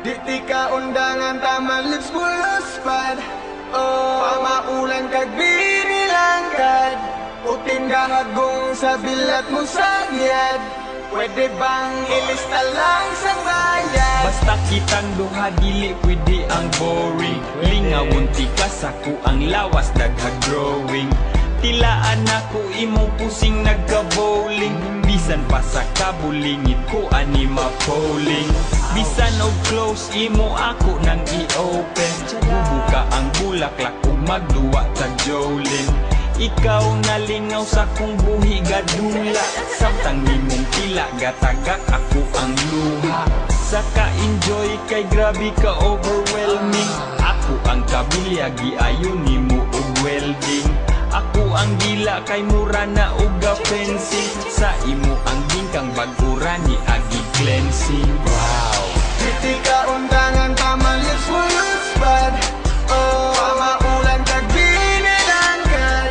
Di tika undangan taman lips puluspad. Oh, pamaulan kag binilangkad. Utin gahagong sa bilat mo sagyad. Pwede bang ilista lang sa bayad? Basta kitang duha dili pwede ang boring. Lingawon tika sa ku ang lawas daghag growing. Tilaan ako imo pusing nagka-bowling. Bisan pa sa kabulingit ko ani ma-polling. Bisan og close imo ako nang i-open. Bubuka ang bulaklak ug magduwa tag Jolin. Ikaw nalingaw sa kong buhi gadula. Samtang nimong tila gatagak ako ang luha. Saka enjoy kay grabe ka overwhelming. Ako ang kabilyagi ayon nimo og welding. Ako ang gila kay mura na uga fencing. Sa imo ang bingkang bagura ni agi cleansing. Wow. Di ka undangan taman lips puluspad. Oh, pamaulan kag binilangkad.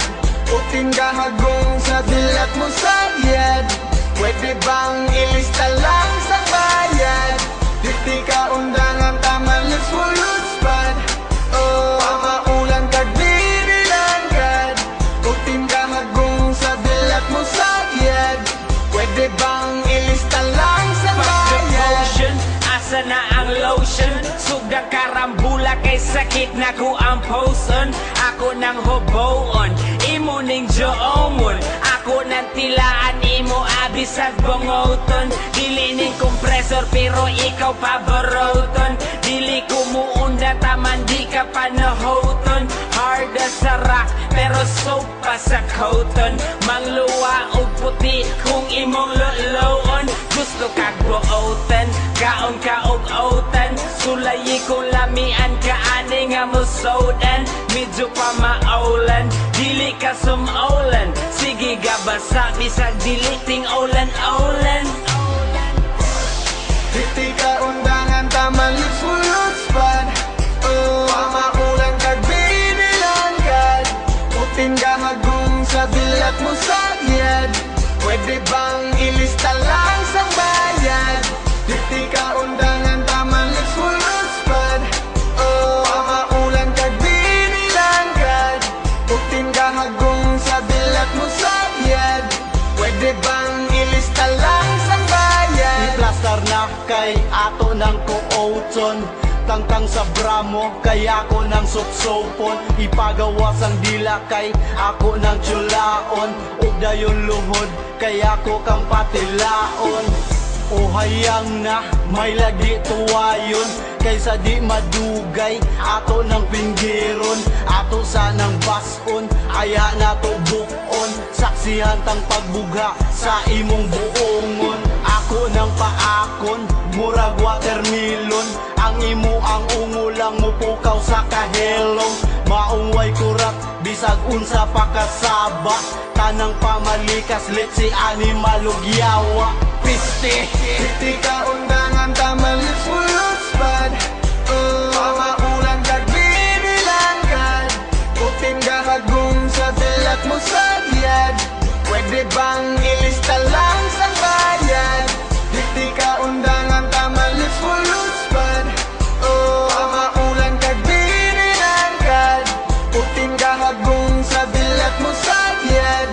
Utin gahagong sa bilat mo sagyad. Pwede bang ilista lang sa bayad? Di ka undangan taman lips puluspad. Oh, pamaulan kag binilangkad. Utin gahagong sa bilat mo sagyad. Pwede bang ilista lang sa bayad? Asa na ang lotion? Sugda karambula kay sakit na ko ang poson. Ako nang hoboon, imo ning joomon. Ako nang tilaan, imo abisag bongoton. Dili ning kompresor pero ikaw paboruton. Dili ko muunda taman di ka panahoton. Hard as a rock pero soap pa sa cotton. Mangluwa og puti kung imong loloon. Gusto kag buotan, kaon ka og otan. Sulayi kung lamian ka ani nga musodan. Medyo pa maulan, dili ka sumaulan. Sige gabasa bisag dili ting ulan-ulan. Di ka undangan taman lips puluspad. Oh, pamaulan kag binilangkad. Utin gahagong sa bilat mo sagyad. Pwede bang ilista lang sa bayad? Di ka undangan taman lips puluspad. Oh, pamaulan kag binilangkad. Utin gahagong sa bilat mo sagyad. Pwede bang ilista lang sa bayad? Iplastar na kay ato ng kuotson. Tangtang sa bramo kay ako ng sopsopon. Ipagawas ang dila kay ako ng tsulaon. Ug dayon luhod kay ako kang patilaon. O hayang na may lagi tuwayon. Kaysa di madugay ato ng pinggiron. Ato sanang bason aya na to bukon. Saksihan tang pagbugha sa imong buongon. Ako ng paakon murag watermelon. Ang imo ang ungulang mupukaw sa kahelong. Maungway kurat bisag unsa pa kasaba. Tanang pamalikas letsi animal ug yawa. Piste Di ka undangan taman lips puluspad. Oh, pamaulan kag binilangkad. Utin gahagong sa bilat mo sagyad. Pwede bang ilista lang sa bayad? Di ka undangan taman lips puluspad. Oh, pamaulan kag binilangkad. Utin gahagong sa bilat mo sagyad.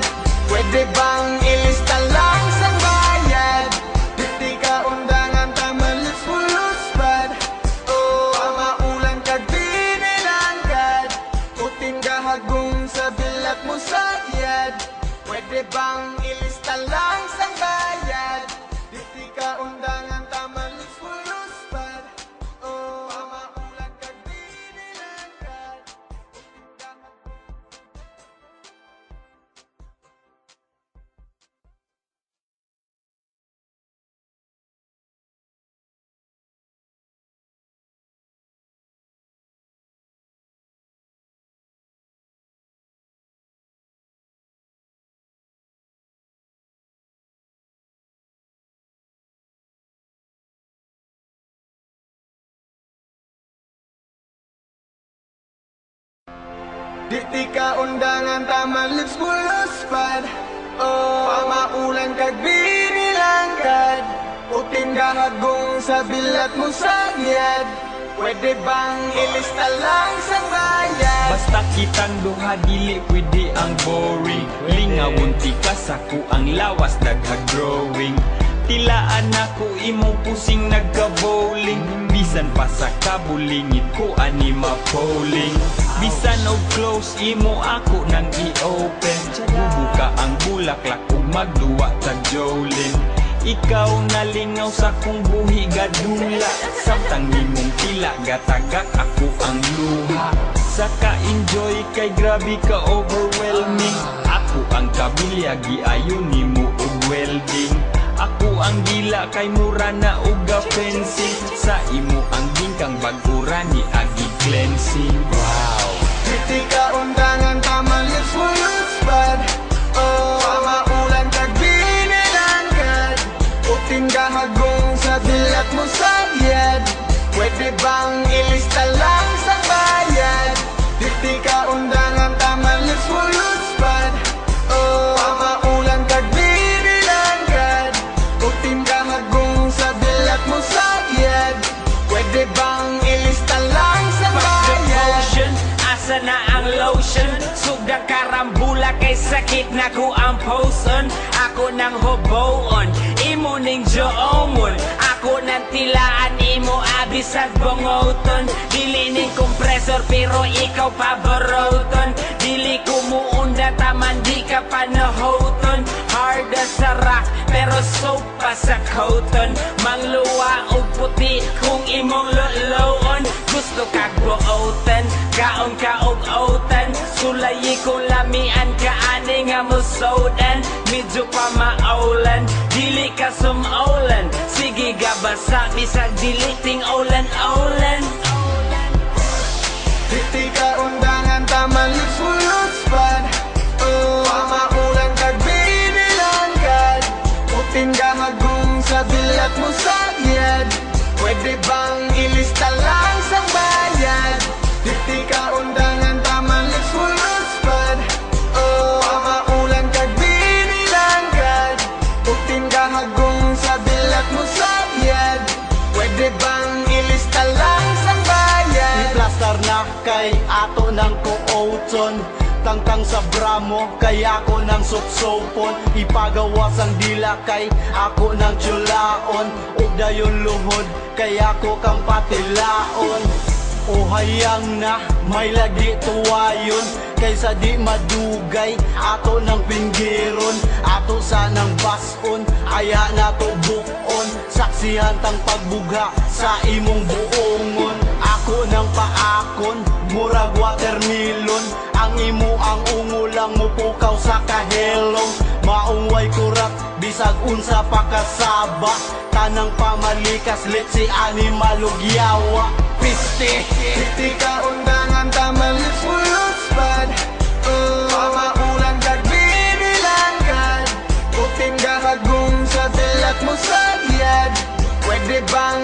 Pwede bang ilista lang sa bayad? Di ka undangan taman lips puluspad. Oh, pamaulan kag binilangkad. Utin gahagong sa bilat mo sagyad. Pwede bang ilista lang sa bayad? Di ka undangan taman lips puluspad. Oh, pamaulan kag binilangkad. Di ka undangan taman lips puluspad. Oh, pamaulan kag binilangkad. Utin ka hagong sa bilat mo sagyad. Pwede bang ilista lang sa bayad? Basta kitang duha dili pwede ang boring. Lingawon ti ka saku ang lawas daghag growing. Tilaan ako imo pusing nagka-bowling. Bisan pa sa kabulingit ko ani ma-polling. Bisan og close imo ako nang i-open. Bubuka ang bulaklak ug magduwa tag Jolin. Ikaw nalingaw sa kong buhi gadula. Samtang nimong tila gatagak ako ang luha. Saka enjoy kay grabe ka overwhelming. Ako ang kabilyagi ayon nimo og welding. Ako ang gila kay mura na uga fencing. Sa imo ang gingkang bagura ni agi cleansing. Wow. Pretty ka undangan taman lips mo looks bad. Oh, pamaulan kag binilangkad. Utin ka hagong sa bilat mo sagyad. Pwede bang ilista lang sa bayad? Pretty ka undangan taman lips mo looks bad. Oh, pamaulan kag binilangkad. Utin ka hagong sa bilat mo sagyad. Pwede bang ilista lang sa bayad? Asa na ang lotion? Sugda karambula kay sakit na ko ang poson. Ako nang hoboon, imo ning joomon. Ako nang tilaan, imo abisag bongoton. Dili ning kompresor pero ikaw paboruton. Dili ko muunda taman di ka panahoton. Hard as a rock pero soap pa sa cotton. Mangluwa og puti kung imong loloon. Gusto kag buotan, kaon ka og otan. Sulayi kung lamian ka ani nga musodan. Medyo pa maulan, dili ka sumaulan. Sige gabasa bisag dili ting ulan-ulan. Pretty ka undangan taman lips mo looks bad. Oh, pamaulan kag binilangkad. Utin ka hagong sa bilat mo sagyad. Pwede bang ilista lang sa bayad? Pretty ka undangan taman lips mo looks bad. Oh, pamaulan kag binilangkad. Utin ka hagong sa bilat mo sagyad. Pwede bang ilista lang sa bayad? Iplastar na kay ato ng kuotson. Tangtang sa bramo kay ako ng sopsopon. Ipagawas ang dila kay ako ng tsulaon. Ug dayon luhod kay ako kang patilaon. O hayang na may lagi tuwayon. Kaysa di madugay ato ng pinggiron. Ato sanang bason aya na to bukon. Saksihan tang pagbugha sa imong buongon. Ako ng paakon murag watermelon. Ang imo ang ungulang mupukaw sa kahelong. Maungway kurat bisag unsa pa kasaba. Tanang pamalikas letsi animal ug yawa. Piste Pretty ka undangan taman lips mo looks bad. Oh, pamaulan kag binilangkad. Utin ka hagong sa bilat mo sagyad. Pwede bang